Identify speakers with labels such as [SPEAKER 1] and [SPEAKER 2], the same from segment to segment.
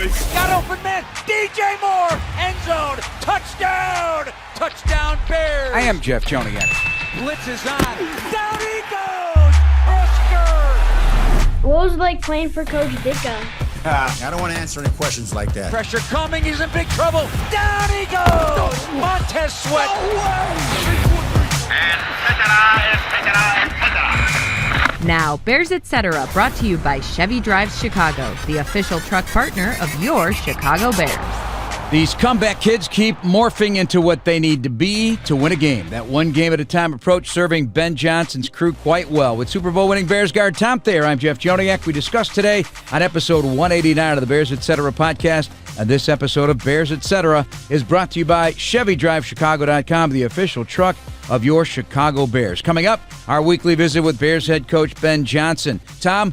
[SPEAKER 1] Got open man. DJ Moore. End zone. Touchdown. Touchdown Bears.
[SPEAKER 2] I am Jeff Joniak.
[SPEAKER 1] Blitz is on. Down he goes. Oscar.
[SPEAKER 3] What was it like playing for Coach Ditka?
[SPEAKER 4] I don't want to answer any questions like that.
[SPEAKER 1] Pressure coming. He's in big trouble. Down he goes. Montez Sweat.
[SPEAKER 5] Now, Bears Etc. brought to you by Chevy Drives Chicago, the official truck partner of your Chicago Bears.
[SPEAKER 2] These comeback kids keep morphing into what they need to be to win a game. That one game at a time approach serving Ben Johnson's crew quite well. With Super Bowl winning Bears guard Tom Thayer, I'm Jeff Joniak. We discussed today on episode 189 of the Bears Etc. podcast. And this episode of Bears Etc. is brought to you by ChevyDriveChicago.com, the official truck of your Chicago Bears. Coming up, our weekly visit with Bears head coach Ben Johnson. Tom,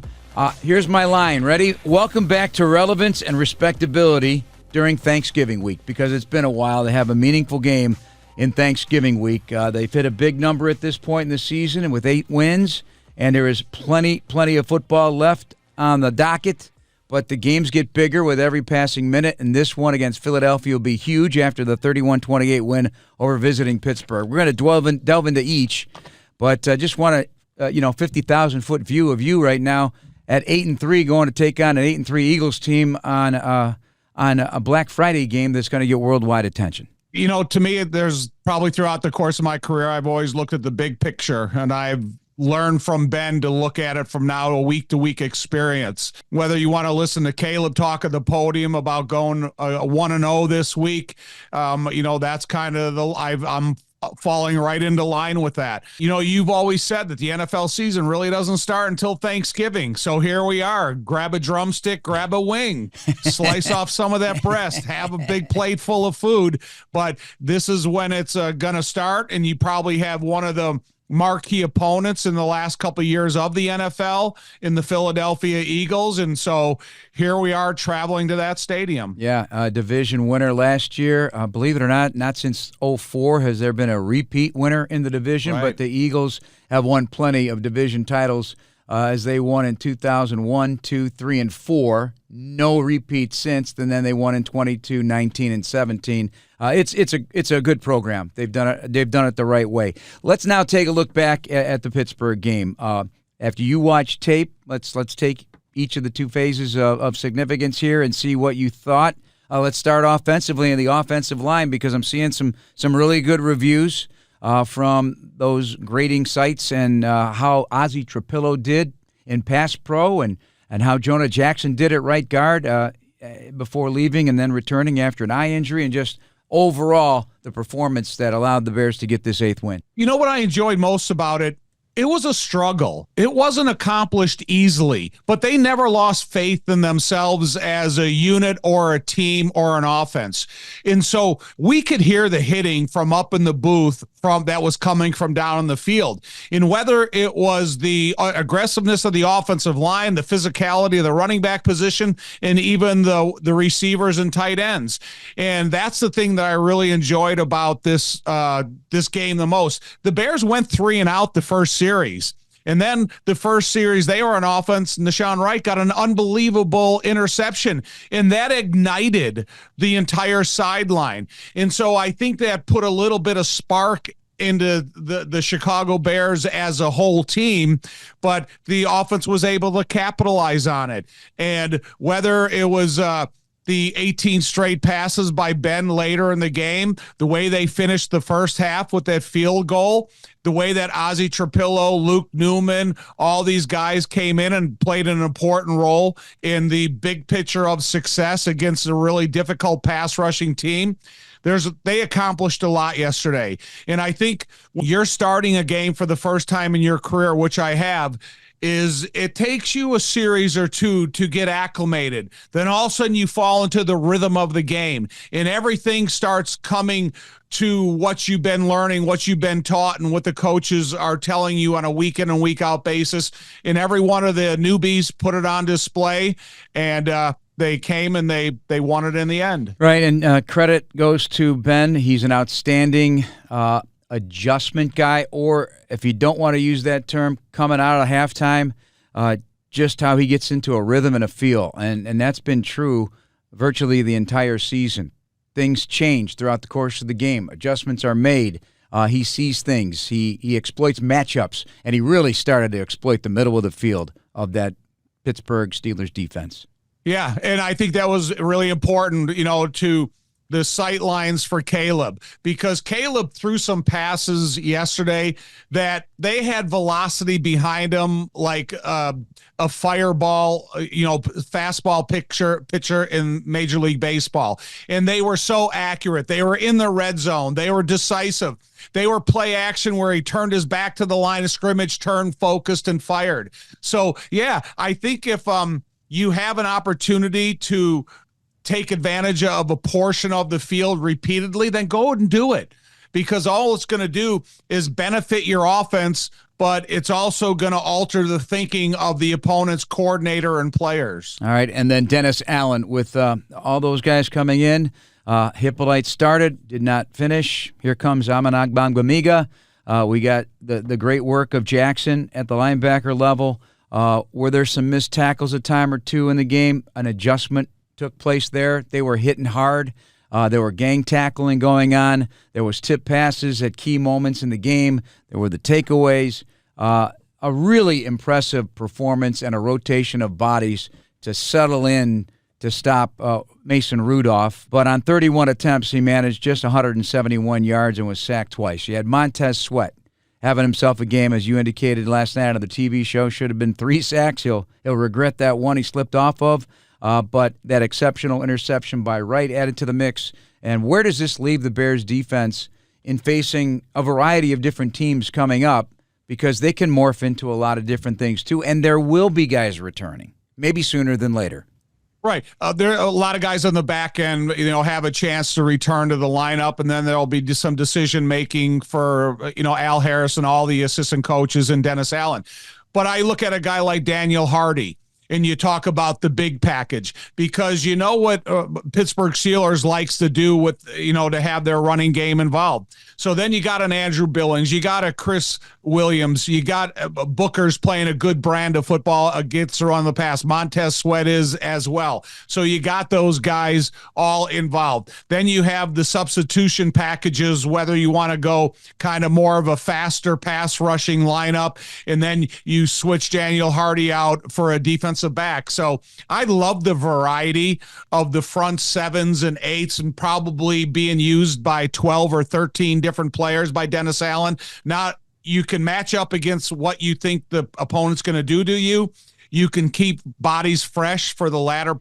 [SPEAKER 2] here's my line. Ready? Welcome back to relevance and respectability during Thanksgiving week, because it's been a while to have a meaningful game in Thanksgiving week. They've hit a big number at this point in the season, and with 8 wins, and there is plenty of football left on the docket, but the games get bigger with every passing minute, and this one against Philadelphia will be huge after the 31-28 win over visiting Pittsburgh. We're going to delve into each, but just want a 50,000-foot view of you right now at 8-3, going to take on an 8-3 Eagles team on a Black Friday game that's going to get worldwide attention.
[SPEAKER 6] You know, to me, there's probably throughout the course of my career, I've always looked at the big picture, and I've learned from Ben to look at it from now a week-to-week experience. Whether you want to listen to Caleb talk at the podium about going 1-0 this week, that's kind of I'm falling right into line with that. You know, you've always said that the NFL season really doesn't start until Thanksgiving. So here we are. Grab a drumstick, grab a wing, slice off some of that breast, have a big plate full of food. But this is when it's going to start, and you probably have one of the marquee opponents in the last couple of years of the NFL in the Philadelphia Eagles. And so here we are traveling to that stadium.
[SPEAKER 2] Yeah, division winner last year. Believe it or not since 2004 has there been a repeat winner in the division,
[SPEAKER 6] Right.
[SPEAKER 2] But the Eagles have won plenty of division titles as they won in 2001, 2, 3, and 4. No repeat since, and then they won in 22, 19, and 17. It's a good program. They've done it the right way. Let's now take a look back at the Pittsburgh game. After you watch tape, let's take each of the 2 phases of significance here and see what you thought. Let's start offensively in the offensive line, because I'm seeing some really good reviews from those grading sites, and how Ozzie Trapillo did in pass pro, and how Jonah Jackson did at right guard before leaving and then returning after an eye injury, and just overall the performance that allowed the Bears to get this 8th win.
[SPEAKER 6] You know what I enjoyed most about it? It was a struggle. It wasn't accomplished easily, but they never lost faith in themselves as a unit or a team or an offense. And so we could hear the hitting from up in the booth that was coming from down in the field. And whether it was the aggressiveness of the offensive line, the physicality of the running back position, and even the receivers and tight ends. And that's the thing that I really enjoyed about this game the most. The Bears went 3 and out the first series. And then the first series, they were on offense. Nashawn Wright got an unbelievable interception, and that ignited the entire sideline. And so I think that put a little bit of spark into the Chicago Bears as a whole team, but the offense was able to capitalize on it. And whether it was the 18 straight passes by Ben later in the game, the way they finished the first half with that field goal, the way that Ozzie Trapillo, Luke Newman, all these guys came in and played an important role in the big picture of success against a really difficult pass rushing team. They accomplished a lot yesterday. And I think when you're starting a game for the first time in your career, which I have, is it takes you a series or two to get acclimated. Then all of a sudden you fall into the rhythm of the game, and everything starts coming to what you've been learning, what you've been taught, and what the coaches are telling you on a week in and week out basis. And every one of the newbies put it on display, and they came and they won it in the end.
[SPEAKER 2] Right, and credit goes to Ben. He's an outstanding adjustment guy, or if you don't want to use that term, coming out of halftime, just how he gets into a rhythm and a feel. And that's been true virtually the entire season. Things change throughout the course of the game. Adjustments are made. He sees things. He exploits matchups, and he really started to exploit the middle of the field of that Pittsburgh Steelers defense.
[SPEAKER 6] Yeah, and I think that was really important, to the sight lines for Caleb, because Caleb threw some passes yesterday that they had velocity behind them like a fireball, fastball pitcher in Major League Baseball. And they were so accurate. They were in the red zone. They were decisive. They were play action where he turned his back to the line of scrimmage, turned, focused, and fired. So, yeah, I think if you have an opportunity to take advantage of a portion of the field repeatedly, then go and do it, because all it's going to do is benefit your offense, but it's also going to alter the thinking of the opponent's coordinator and players.
[SPEAKER 2] All right, and then Dennis Allen with all those guys coming in. Hippolyte started, did not finish. Here comes Amanag Bangwamiga. We got the great work of Jackson at the linebacker level. Were there some missed tackles a time or two in the game? An adjustment took place there. They were hitting hard. There were gang tackling going on. There was tip passes at key moments in the game. There were the takeaways. A really impressive performance and a rotation of bodies to settle in to stop Mason Rudolph. But on 31 attempts, he managed just 171 yards and was sacked twice. You had Montez Sweat having himself a game, as you indicated last night on the TV show. Should have been 3 sacks. He'll regret that one he slipped off of. But that exceptional interception by Wright added to the mix. And where does this leave the Bears defense in facing a variety of different teams coming up? Because they can morph into a lot of different things too. And there will be guys returning, maybe sooner than later.
[SPEAKER 6] Right. There are a lot of guys on the back end, have a chance to return to the lineup, and then there'll be some decision making for, Al Harris and all the assistant coaches and Dennis Allen. But I look at a guy like Daniel Hardy, and you talk about the big package, because you know what Pittsburgh Steelers likes to do with, to have their running game involved. So then you got an Andrew Billings, you got a Chris Williams, you got Booker's playing a good brand of football, gets her on the pass. Montez Sweat is as well. So you got those guys all involved. Then you have the substitution packages, whether you want to go kind of more of a faster pass rushing lineup, and then you switch Daniel Hardy out for a defensive back. So I love the variety of the front 7s and 8s, and probably being used by 12 or 13 different players by Dennis Allen. Now you can match up against what you think the opponent's going to do to you. You can keep bodies fresh for the latter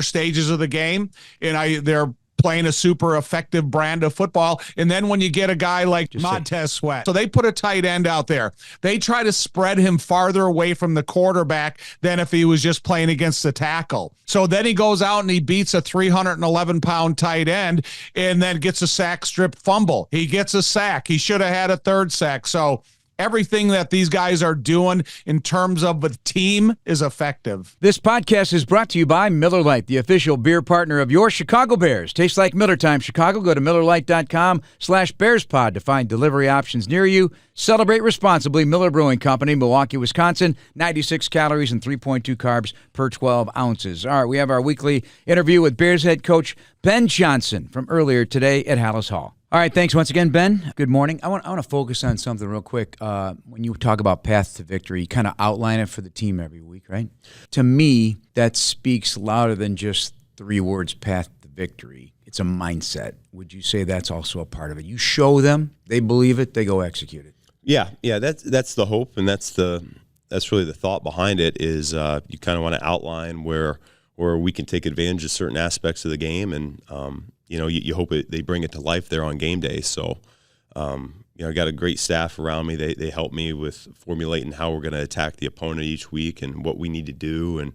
[SPEAKER 6] stages of the game. And they're playing a super effective brand of football. And then when you get a guy like Montez Sweat, so they put a tight end out there. They try to spread him farther away from the quarterback than if he was just playing against the tackle. So then he goes out and he beats a 311-pound tight end and then gets a sack, strip, fumble. He gets a sack. He should have had a 3rd sack. So everything that these guys are doing in terms of the team is effective.
[SPEAKER 2] This podcast is brought to you by Miller Lite, the official beer partner of your Chicago Bears. Tastes like Miller Time Chicago. Go to MillerLite.com/BearsPod to find delivery options near you. Celebrate responsibly. Miller Brewing Company, Milwaukee, Wisconsin. 96 calories and 3.2 carbs per 12 ounces. All right, we have our weekly interview with Bears head coach Ben Johnson from earlier today at Hallis Hall. All right, thanks once again, Ben. Good morning. I want to focus on something real quick. When you talk about path to victory, you kind of outline it for the team every week, right? To me, that speaks louder than just 3 words, path to victory. It's a mindset. Would you say that's also a part of it? You show them, they believe it, they go execute it.
[SPEAKER 7] Yeah, that's the hope, and that's really the thought behind it. Is you kind of want to outline where we can take advantage of certain aspects of the game, and you hope they bring it to life there on game day. So, I got a great staff around me. They help me with formulating how we're going to attack the opponent each week and what we need to do and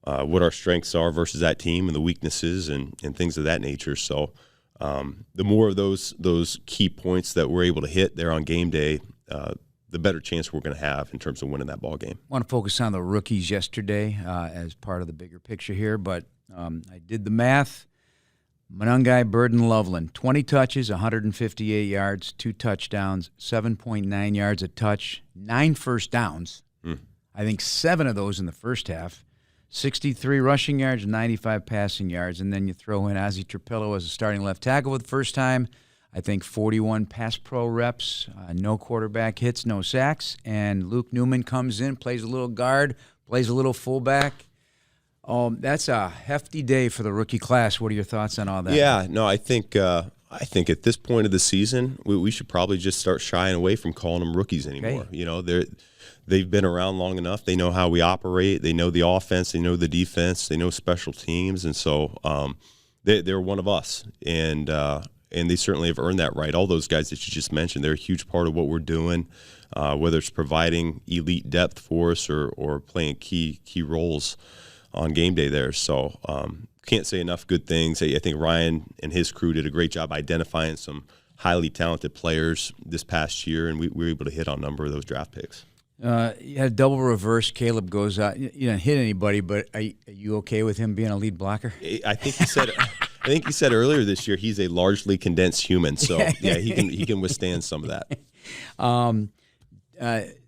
[SPEAKER 7] what our strengths are versus that team and the weaknesses and things of that nature. So, the more of those key points that we're able to hit there on game day, the better chance we're going to have in terms of winning that ball game.
[SPEAKER 2] I want to focus on the rookies yesterday as part of the bigger picture here, but I did the math. Monangai, Burden, Loveland, 20 touches, 158 yards, 2 touchdowns, 7.9 yards a touch, 9 first downs. I think 7 of those in the first half. 63 rushing yards, 95 passing yards, and then you throw in Ozzie Trapillo as a starting left tackle for the first time. I think 41 pass pro reps, no quarterback hits, no sacks, and Luke Newman comes in, plays a little guard, plays a little fullback. That's a hefty day for the rookie class. What are your thoughts on all that?
[SPEAKER 7] Yeah, no, I think at this point of the season, we should probably just start shying away from calling them rookies anymore.
[SPEAKER 2] Okay.
[SPEAKER 7] You know, they've been around long enough. They know how we operate. They know the offense. They know the defense. They know special teams, and so they're one of us. And they certainly have earned that right. All those guys that you just mentioned, they're a huge part of what we're doing, whether it's providing elite depth for us or playing key roles on game day there. So can't say enough good things. I think Ryan and his crew did a great job identifying some highly talented players this past year, and we were able to hit on a number of those draft picks.
[SPEAKER 2] You had a double reverse. Caleb goes out. You didn't hit anybody, but are you okay with him being a lead blocker?
[SPEAKER 7] I think he said. I think he said earlier this year he's a largely condensed human, so yeah, he can withstand some of that.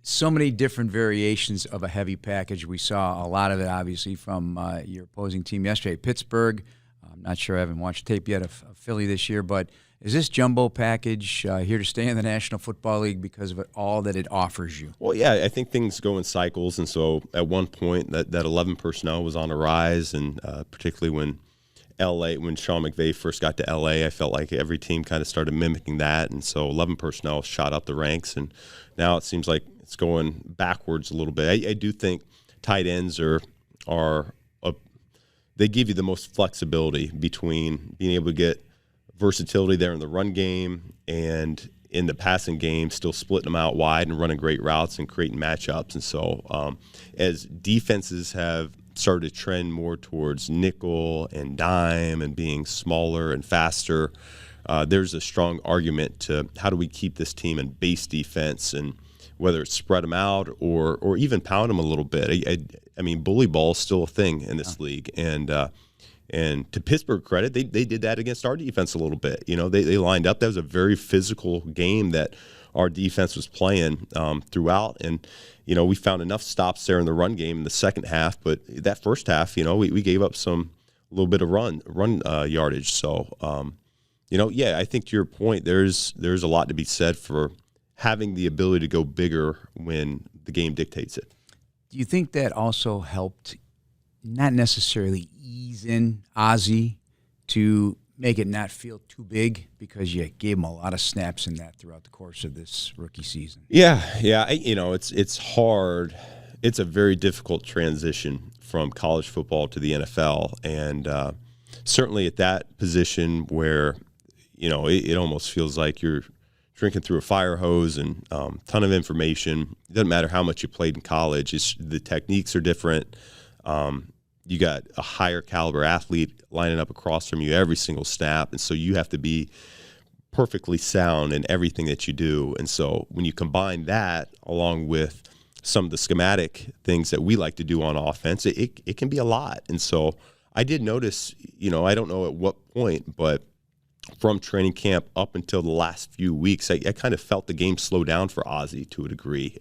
[SPEAKER 2] So many different variations of a heavy package. We saw a lot of it, obviously, from your opposing team yesterday, Pittsburgh. I'm not sure. I haven't watched tape yet of Philly this year, but is this jumbo package here to stay in the National Football League because of all that it offers you?
[SPEAKER 7] Well, yeah, I think things go in cycles, and so at one point that 11 personnel was on a rise, and particularly when Sean McVay first got to LA, I felt like every team kind of started mimicking that, and so 11 personnel shot up the ranks, and now it seems like it's going backwards a little bit. I do think tight ends they give you the most flexibility between being able to get versatility there in the run game and in the passing game, still splitting them out wide and running great routes and creating matchups. And so as defenses have started to trend more towards nickel and dime and being smaller and faster, there's a strong argument to how do we keep this team in base defense, and whether it's spread them out or even pound them a little bit. I mean, bully ball is still a thing in this league, and to Pittsburgh credit, they did that against our defense a little bit. You know, they lined up. That was a very physical game that our defense was playing throughout, and you know, we found enough stops there in the run game in the second half. But that first half, you know, we gave up a little bit of run yardage. So, you know, yeah, I think to your point, there's a lot to be said for having the ability to go bigger when the game dictates it.
[SPEAKER 2] Do you think that also helped not necessarily ease in Ozzie to make it not feel too big, because you gave him a lot of snaps in that throughout the course of this rookie season?
[SPEAKER 7] Yeah. You know, it's hard. It's a very difficult transition from college football to the NFL, and certainly at that position where, you know, it almost feels like you're drinking through a fire hose and ton of information. It doesn't matter how much you played in college. The techniques are different. You got a higher caliber athlete lining up across from you every single snap, and so you have to be perfectly sound in everything that you do. And so when you combine that along with some of the schematic things that we like to do on offense, it can be a lot. And so I did notice, you know, I don't know at what point, but from training camp up until the last few weeks, I kind of felt the game slow down for Ozzie to a degree.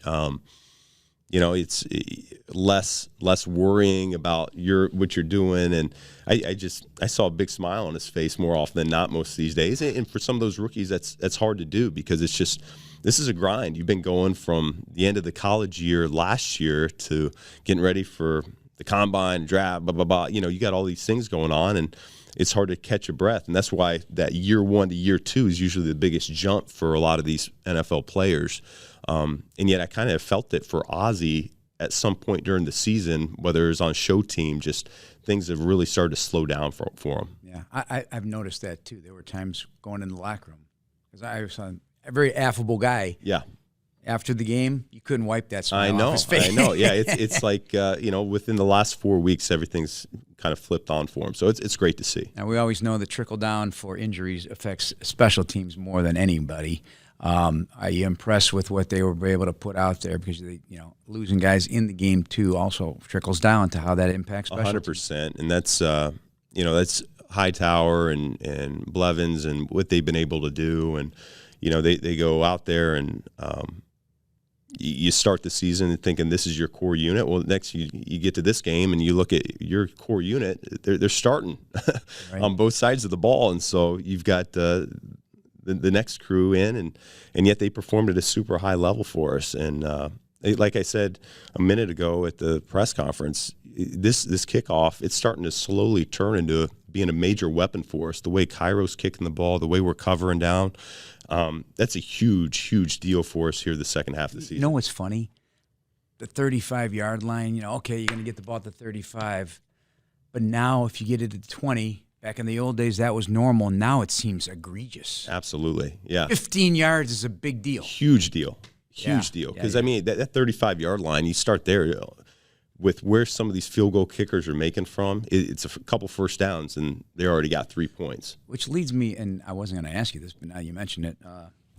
[SPEAKER 7] You know, it's less worrying about what you're doing, and I saw a big smile on his face more often than not most of these days. And for some of those rookies, that's hard to do, because it's just, this is a grind. You've been going from the end of the college year last year to getting ready for the combine, draft, blah blah blah. You know, you got all these things going on, and it's hard to catch your breath. And that's why that year 1 to year 2 is usually the biggest jump for a lot of these NFL players. And yet I kind of felt it for Ozzie at some point during the season, whether it was on show team, just things have really started to slow down for him.
[SPEAKER 2] Yeah, I've noticed that too. There were times going in the locker room, because I was a very affable guy.
[SPEAKER 7] Yeah.
[SPEAKER 2] After the game, you couldn't wipe that smile off his face.
[SPEAKER 7] I know. Yeah, it's like, you know, within the last 4 weeks, everything's kind of flipped on for him. So it's great to see.
[SPEAKER 2] And we always know the trickle down for injuries affects special teams more than anybody. Are you impressed with what they were able to put out there? Because losing guys in the game too also trickles down to how that impacts special
[SPEAKER 7] 100%, and that's that's Hightower and Blevins and what they've been able to do, and you know they go out there and you start the season thinking this is your core unit. Well, next you get to this game and you look at your core unit, they're starting
[SPEAKER 2] Right.
[SPEAKER 7] on both sides of the ball. And so you've got the next crew in, and yet they performed at a super high level for us. And like I said a minute ago at the press conference, this kickoff, it's starting to slowly turn into being a major weapon for us. The way Cairo's kicking the ball, the way we're covering down, that's a huge deal for us here the second half of the season.
[SPEAKER 2] You know what's funny? The 35-yard line, okay, you're going to get the ball at the 35. But now if you get it at 20, back in the old days, that was normal. Now it seems egregious.
[SPEAKER 7] Absolutely, yeah.
[SPEAKER 2] 15 yards is a big deal.
[SPEAKER 7] Huge deal. Because, I mean, that 35-yard line, you start there with where some of these field goal kickers are making from, it's a couple first downs, and they already got 3 points.
[SPEAKER 2] Which leads me, and I wasn't going to ask you this, but now you mentioned it,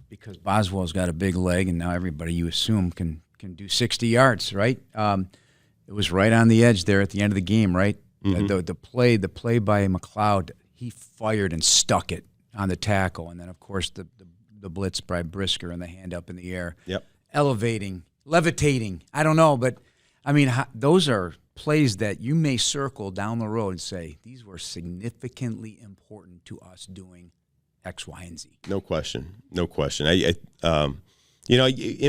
[SPEAKER 2] because Boswell's got a big leg, and now everybody, you assume, can do 60 yards, right? It was right on the edge there at the end of the game, right?
[SPEAKER 7] Mm-hmm.
[SPEAKER 2] The play by McLeod, he fired and stuck it on the tackle, and then, of course, the blitz by Brisker and the hand up in the air.
[SPEAKER 7] Yep.
[SPEAKER 2] Elevating, levitating, I don't know, but I mean, those are plays that you may circle down the road and say, these were significantly important to us doing X, Y, and Z.
[SPEAKER 7] No question. And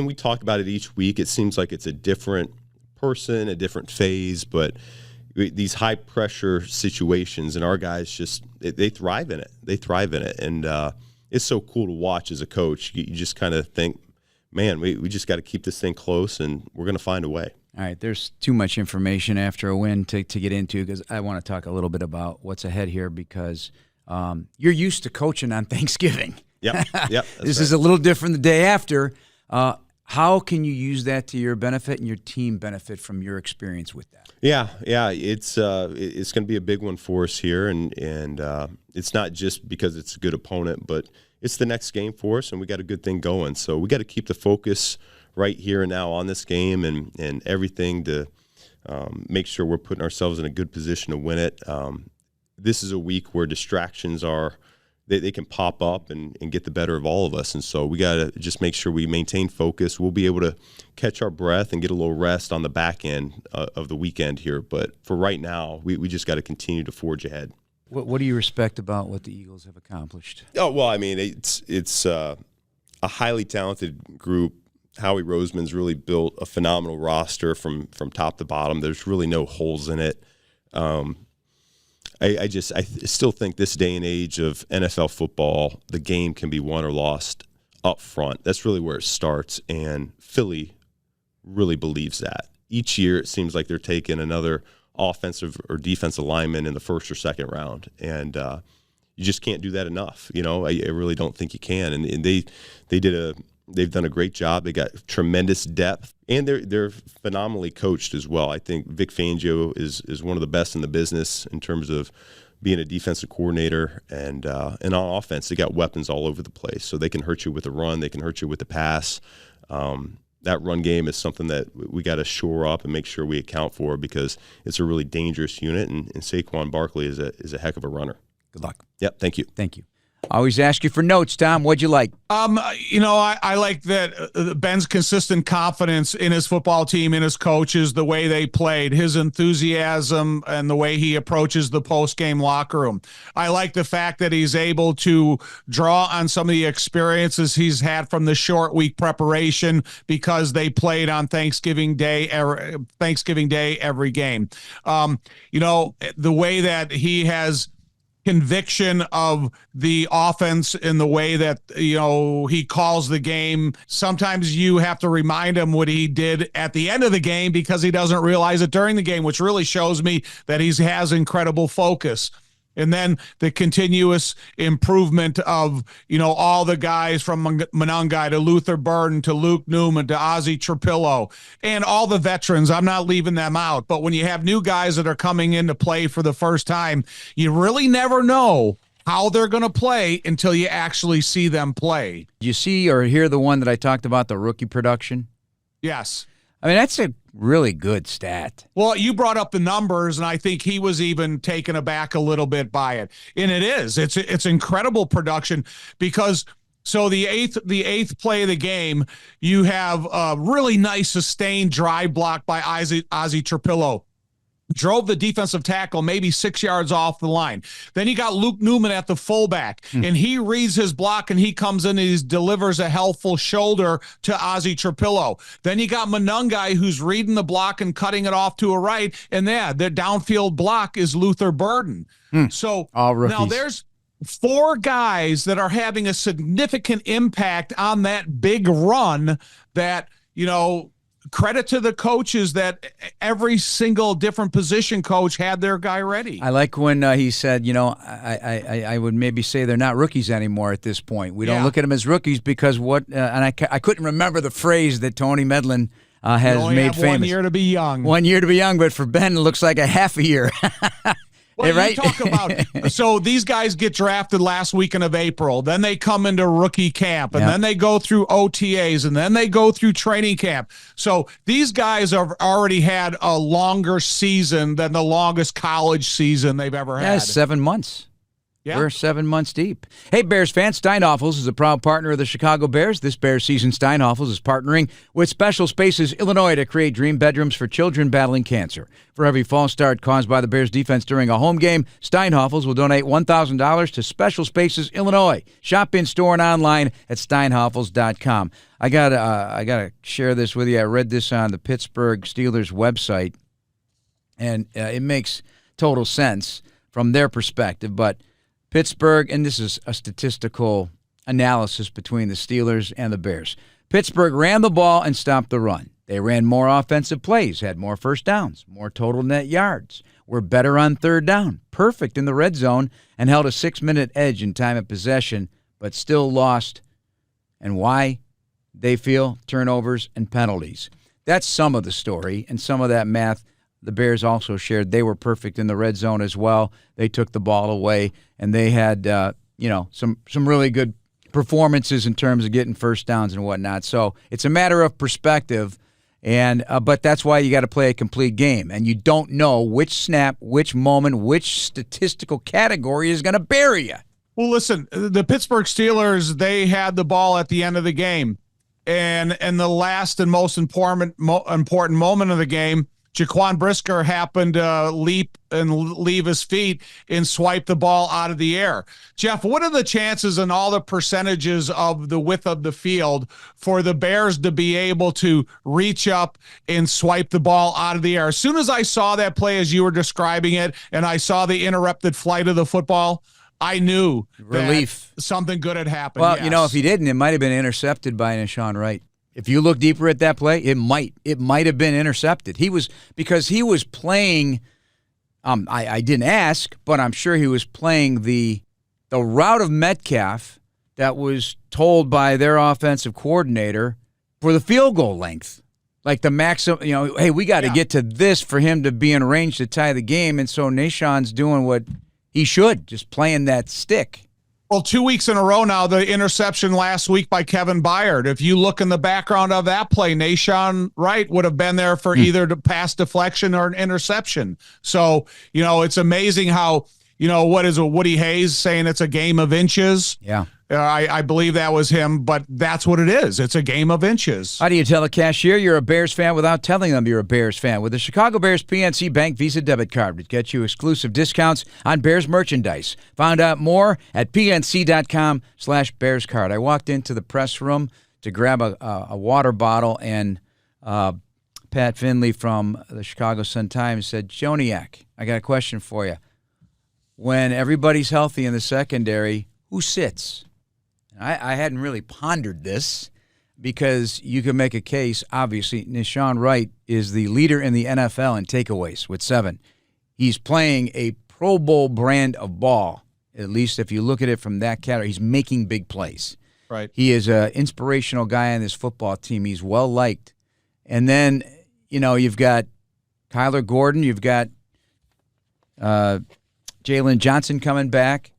[SPEAKER 7] we talk about it each week. It seems like it's a different person, a different phase, but these high-pressure situations, and our guys they thrive in it. And it's so cool to watch as a coach. You just kind of think, man, we just got to keep this thing close, and we're going to find a way.
[SPEAKER 2] All right, there's too much information after a win to get into, because I want to talk a little bit about what's ahead here, because you're used to coaching on Thanksgiving.
[SPEAKER 7] Yep.
[SPEAKER 2] This is a little different the day after. How can you use that to your benefit and your team benefit from your experience with that?
[SPEAKER 7] Yeah, it's going to be a big one for us here, and it's not just because it's a good opponent, but it's the next game for us, and we got a good thing going. So we got to keep the focus right here and now on this game and everything to make sure we're putting ourselves in a good position to win it. This is a week where distractions they can pop up and get the better of all of us. And so we got to just make sure we maintain focus. We'll be able to catch our breath and get a little rest on the back end of the weekend here. But for right now, we just got to continue to forge ahead.
[SPEAKER 2] What do you respect about what the Eagles have accomplished?
[SPEAKER 7] Oh, well, I mean, it's a highly talented group. Howie Roseman's really built a phenomenal roster from top to bottom. There's really no holes in it. I still think this day and age of NFL football, the game can be won or lost up front. That's really where it starts, and Philly really believes that. Each year it seems like they're taking another offensive or defensive lineman in the first or second round, and you just can't do that enough. I really don't think you can, and they've done a great job. They got tremendous depth, and they're phenomenally coached as well. I think Vic Fangio is one of the best in the business in terms of being a defensive coordinator, and on offense, they got weapons all over the place. So they can hurt you with the run, they can hurt you with the pass. That run game is something that we got to shore up and make sure we account for, because it's a really dangerous unit, and Saquon Barkley is a heck of a runner.
[SPEAKER 2] Good luck.
[SPEAKER 7] Yep, thank you.
[SPEAKER 2] Thank you. I always ask you for notes, Tom. What'd you like?
[SPEAKER 6] I like that Ben's consistent confidence in his football team, in his coaches, the way they played, his enthusiasm, and the way he approaches the post-game locker room. I like the fact that he's able to draw on some of the experiences he's had from the short week preparation, because they played on Thanksgiving Day every game. The way that he has conviction of the offense in the way that, he calls the game. Sometimes you have to remind him what he did at the end of the game, because he doesn't realize it during the game, which really shows me that he has incredible focus. And then the continuous improvement of, all the guys from Monangai to Luther Burden to Luke Newman to Ozzie Trapillo and all the veterans. I'm not leaving them out. But when you have new guys that are coming in to play for the first time, you really never know how they're going to play until you actually see them play.
[SPEAKER 2] Did you see or hear the one that I talked about, the rookie production?
[SPEAKER 6] Yes.
[SPEAKER 2] I mean, that's a really good stat.
[SPEAKER 6] Well, you brought up the numbers, and I think he was even taken aback a little bit by it. And it is. It's incredible production, because So the eighth play of the game, you have a really nice sustained drive block by Ozzie Trapillo. Drove the defensive tackle maybe 6 yards off the line. Then you got Luke Newman at the fullback, and he reads his block, and he comes in and he delivers a helpful shoulder to Ozzie Trapillo. Then you got Monungai, who's reading the block and cutting it off to a right, and their downfield block is Luther Burden. So now there's 4 guys that are having a significant impact on that big run that, credit to the coaches that every single different position coach had their guy ready.
[SPEAKER 2] I like when he said, I would maybe say they're not rookies anymore at this point. We don't look at them as rookies because and I couldn't remember the phrase that Tony Medlin has made famous.
[SPEAKER 6] 1 year to be young.
[SPEAKER 2] 1 year to be young, but for Ben, it looks like a half a year.
[SPEAKER 6] Well,
[SPEAKER 2] right?
[SPEAKER 6] You talk about, so these guys get drafted last weekend of April, then they come into rookie camp, and then they go through OTAs, and then they go through training camp. So these guys have already had a longer season than the longest college season they've ever had.
[SPEAKER 2] 7 months.
[SPEAKER 6] Yeah.
[SPEAKER 2] We're 7 months deep. Hey, Bears fans, Steinhoffels is a proud partner of the Chicago Bears. This Bears season, Steinhoffels is partnering with Special Spaces Illinois to create dream bedrooms for children battling cancer. For every false start caused by the Bears defense during a home game, Steinhoffels will donate $1,000 to Special Spaces Illinois. Shop in store and online at steinhoffels.com. I gotta share this with you. I read this on the Pittsburgh Steelers website, and it makes total sense from their perspective, but Pittsburgh, and this is a statistical analysis between the Steelers and the Bears. Pittsburgh ran the ball and stopped the run. They ran more offensive plays, had more first downs, more total net yards, were better on third down, perfect in the red zone, and held a 6-minute edge in time of possession, but still lost. And why? They feel turnovers and penalties. That's some of the story, and some of that math the Bears also shared. They were perfect in the red zone as well. They took the ball away, and they had some really good performances in terms of getting first downs and whatnot. So it's a matter of perspective, and but that's why you got to play a complete game, and you don't know which snap, which moment, which statistical category is going to bury you.
[SPEAKER 6] Well, listen, the Pittsburgh Steelers, they had the ball at the end of the game, and the last and most important moment of the game, Jaquan Brisker happened to leap and leave his feet and swipe the ball out of the air. Jeff, what are the chances and all the percentages of the width of the field for the Bears to be able to reach up and swipe the ball out of the air? As soon as I saw that play as you were describing it, and I saw the interrupted flight of the football, I knew
[SPEAKER 2] relief
[SPEAKER 6] that something good had happened.
[SPEAKER 2] Well,
[SPEAKER 6] yes.
[SPEAKER 2] If he didn't, it might have been intercepted by Nishan Wright. If you look deeper at that play, it might have been intercepted. Because he was playing. I didn't ask, but I'm sure he was playing the route of Metcalf that was told by their offensive coordinator for the field goal length, like the maximum. Hey, we got to get to this for him to be in range to tie the game, and so Nishan's doing what he should, just playing that stick.
[SPEAKER 6] Well, 2 weeks in a row now, the interception last week by Kevin Byard. If you look in the background of that play, Nishan Wright would have been there for either the pass deflection or an interception. So, it's amazing how, what is Woody Hayes saying it's a game of inches?
[SPEAKER 2] Yeah.
[SPEAKER 6] I believe that was him, but that's what it is. It's a game of inches.
[SPEAKER 2] How do you tell a cashier you're a Bears fan without telling them you're a Bears fan? With the Chicago Bears PNC Bank Visa debit card, which gets you exclusive discounts on Bears merchandise. Find out more at pnc.com/BearsCard. I walked into the press room to grab a water bottle, and Pat Finley from the Chicago Sun-Times said, Joniak, I got a question for you. When everybody's healthy in the secondary, who sits? I hadn't really pondered this because you can make a case. Obviously, Nishan Wright is the leader in the NFL in takeaways with 7. He's playing a Pro Bowl brand of ball, at least if you look at it from that category. He's making big plays.
[SPEAKER 6] Right.
[SPEAKER 2] He is an inspirational guy on this football team. He's well-liked. And then, you've got Kyler Gordon. You've got Jalen Johnson coming back.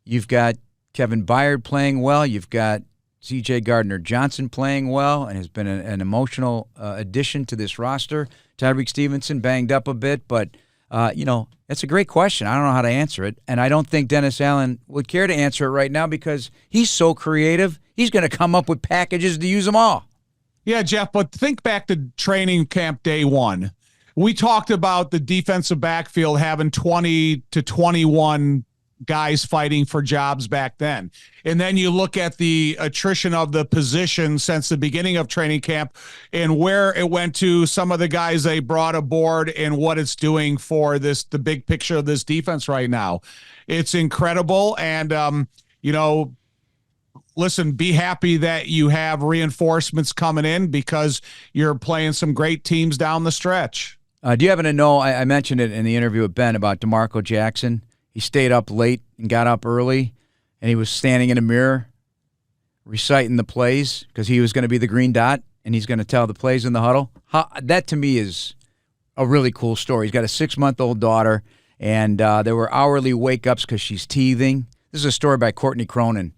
[SPEAKER 2] You've got Kevin Byard playing well. You've got C.J. Gardner-Johnson playing well and has been an emotional addition to this roster. Tyreek Stevenson banged up a bit, but That's a great question. I don't know how to answer it, and I don't think Dennis Allen would care to answer it right now because he's so creative. He's going to come up with packages to use them all.
[SPEAKER 6] Yeah, Jeff, but think back to training camp day one. We talked about the defensive backfield having 20 to 21 guys fighting for jobs back then. And then you look at the attrition of the position since the beginning of training camp and where it went to, some of the guys they brought aboard and what it's doing for the big picture of this defense right now. It's incredible. And, listen, be happy that you have reinforcements coming in because you're playing some great teams down the stretch.
[SPEAKER 2] Do you happen to know, I mentioned it in the interview with Ben about DeMarco Jackson. He stayed up late and got up early, and he was standing in a mirror reciting the plays because he was going to be the green dot, and he's going to tell the plays in the huddle. That, to me, is a really cool story. He's got a 6-month-old daughter, and there were hourly wake-ups because she's teething. This is a story by Courtney Cronin.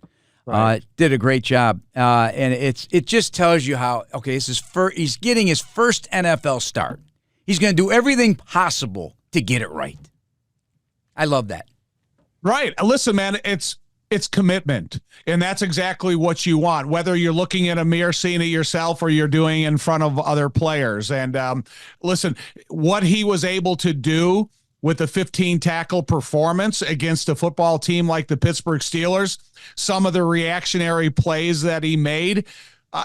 [SPEAKER 2] Right. Did a great job, and it just tells you how, okay, he's getting his first NFL start. He's going to do everything possible to get it right. I love that.
[SPEAKER 6] Right. Listen, man, it's commitment, and that's exactly what you want, whether you're looking at a mirror, seeing it yourself, or you're doing it in front of other players. And listen, what he was able to do with a 15-tackle performance against a football team like the Pittsburgh Steelers, some of the reactionary plays that he made,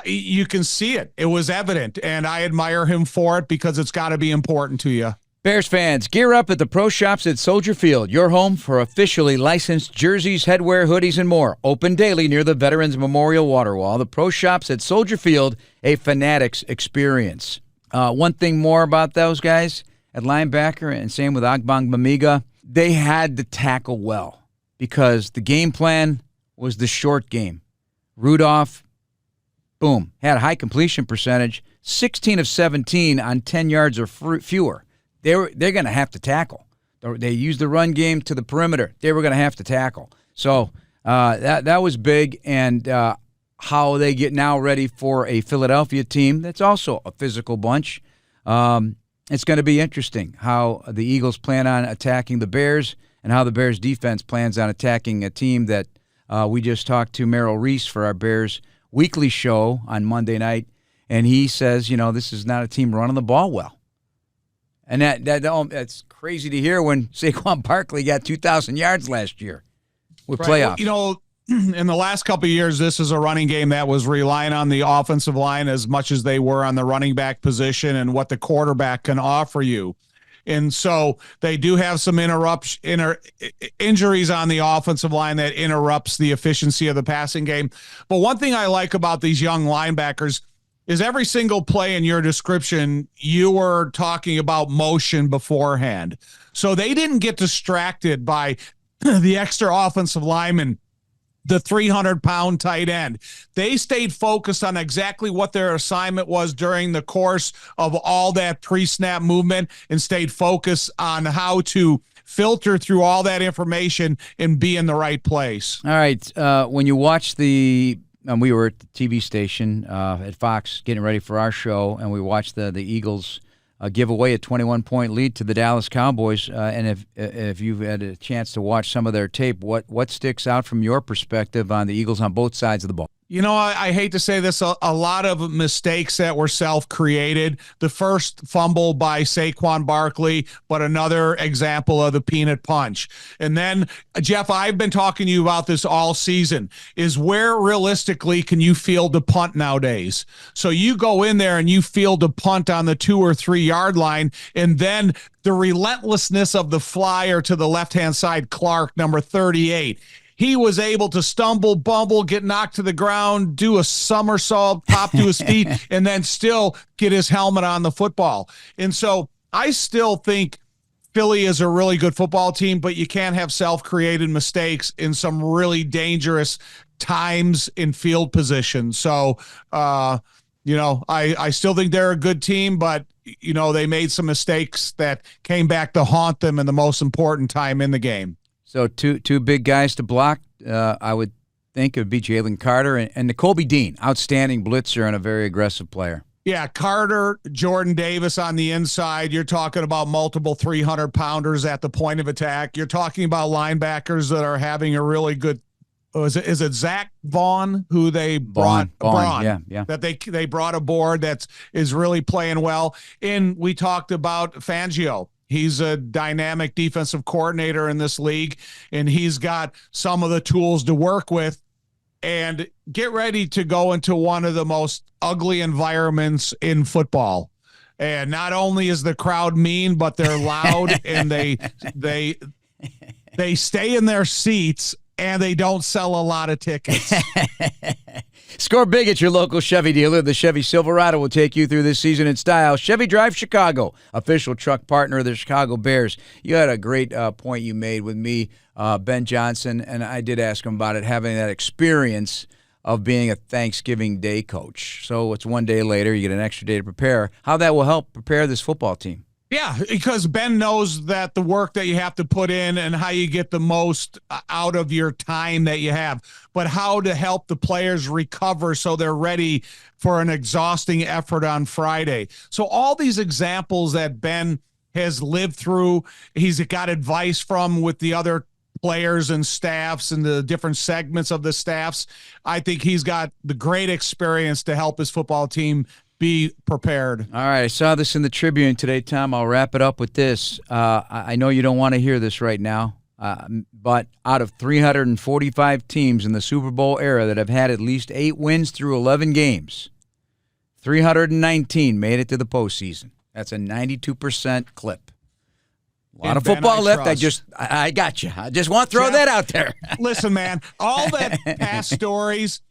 [SPEAKER 6] you can see it. It was evident, and I admire him for it because it's got to be important to you.
[SPEAKER 2] Bears fans, gear up at the Pro Shops at Soldier Field, your home for officially licensed jerseys, headwear, hoodies, and more. Open daily near the Veterans Memorial Water Wall. The Pro Shops at Soldier Field, a Fanatics experience. One thing more about those guys at linebacker, and same with Agbang Mamiga, they had to tackle well because the game plan was the short game. Rudolph, boom, had a high completion percentage, 16 of 17 on 10 yards or fewer. They're going to have to tackle. They used the run game to the perimeter. They were going to have to tackle. So that was big, and how they get now ready for a Philadelphia team that's also a physical bunch. It's going to be interesting how the Eagles plan on attacking the Bears and how the Bears defense plans on attacking a team that we just talked to Merrill Reese for our Bears weekly show on Monday night, and he says, this is not a team running the ball well. And that's crazy to hear when Saquon Barkley got 2,000 yards last year with playoffs.
[SPEAKER 6] Well, in the last couple of years, this is a running game that was relying on the offensive line as much as they were on the running back position and what the quarterback can offer you. And so they do have some injuries on the offensive line that interrupts the efficiency of the passing game. But one thing I like about these young linebackers is every single play in your description, you were talking about motion beforehand. So they didn't get distracted by the extra offensive lineman, the 300-pound tight end. They stayed focused on exactly what their assignment was during the course of all that pre-snap movement and stayed focused on how to filter through all that information and be in the right place.
[SPEAKER 2] All right. When you watch we were at the TV station at Fox getting ready for our show, and we watched the Eagles give away a 21-point lead to the Dallas Cowboys. And if you've had a chance to watch some of their tape, what sticks out from your perspective on the Eagles on both sides of the ball?
[SPEAKER 6] I hate to say this, a lot of mistakes that were self-created. The first fumble by Saquon Barkley, but another example of the peanut punch. And then, Jeff, I've been talking to you about this all season, is where realistically can you field a punt nowadays? So you go in there and you field a punt on the 2 or 3 yard line, and then the relentlessness of the flyer to the left-hand side, Clark, number 38. He was able to stumble, bumble, get knocked to the ground, do a somersault, pop to his feet, and then still get his helmet on the football. And so I still think Philly is a really good football team, but you can't have self-created mistakes in some really dangerous times in field position. So, I still think they're a good team, but, they made some mistakes that came back to haunt them in the most important time in the game.
[SPEAKER 2] So two big guys to block, I would think it would be Jalen Carter and Nakobe Dean, outstanding blitzer and a very aggressive player.
[SPEAKER 6] Yeah, Carter, Jordan Davis on the inside. You're talking about multiple 300-pounders at the point of attack. You're talking about linebackers that are having a really good. Is it Zach Vaughn who they brought?
[SPEAKER 2] Braun, yeah.
[SPEAKER 6] That they brought aboard that is really playing well. And we talked about Fangio. He's a dynamic defensive coordinator in this league, and he's got some of the tools to work with. And get ready to go into one of the most ugly environments in football. And not only is the crowd mean, but they're loud and they stay in their seats and they don't sell a lot of tickets.
[SPEAKER 2] Score big at your local Chevy dealer. The Chevy Silverado will take you through this season in style. Chevy Drive Chicago, official truck partner of the Chicago Bears. You had a great point you made with me, Ben Johnson, and I did ask him about it, having that experience of being a Thanksgiving Day coach. So it's one day later, you get an extra day to prepare. How that will help prepare this football team.
[SPEAKER 6] Yeah, because Ben knows that the work that you have to put in and how you get the most out of your time that you have, but how to help the players recover so they're ready for an exhausting effort on Friday. So all these examples that Ben has lived through, he's got advice from with the other players and staffs and the different segments of the staffs. I think he's got the great experience to help his football team be prepared.
[SPEAKER 2] All right, I saw this in the Tribune today, Tom. I'll wrap it up with this. I know you don't want to hear this right now, but out of 345 teams in the Super Bowl era that have had at least 8 wins through 11 games, 319 made it to the postseason. That's a 92% clip. A lot of football left. I got you. I just want to throw that out there.
[SPEAKER 6] Listen, man, all that past stories,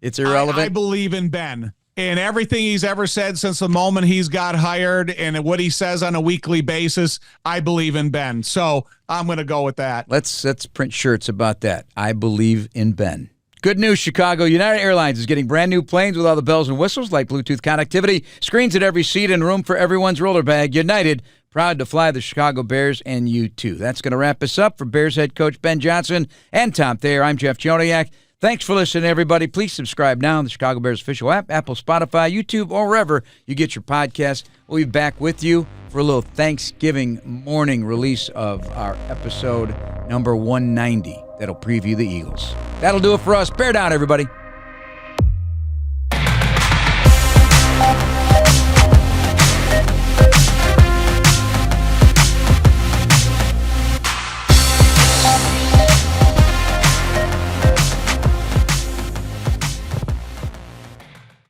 [SPEAKER 2] it's irrelevant.
[SPEAKER 6] I believe in Ben. And everything he's ever said since the moment he's got hired and what he says on a weekly basis, I believe in Ben. So I'm going to go with that.
[SPEAKER 2] Let's print shirts about that. I believe in Ben. Good news, Chicago. United Airlines is getting brand new planes with all the bells and whistles like Bluetooth connectivity, screens at every seat, and room for everyone's roller bag. United, proud to fly the Chicago Bears and you too. That's going to wrap us up for Bears head coach Ben Johnson and Tom Thayer. I'm Jeff Joniak. Thanks for listening, everybody. Please subscribe now on the Chicago Bears official app, Apple, Spotify, YouTube, or wherever you get your podcasts. We'll be back with you for a little Thanksgiving morning release of our episode number 190 that'll preview the Eagles. That'll do it for us. Bear down, everybody.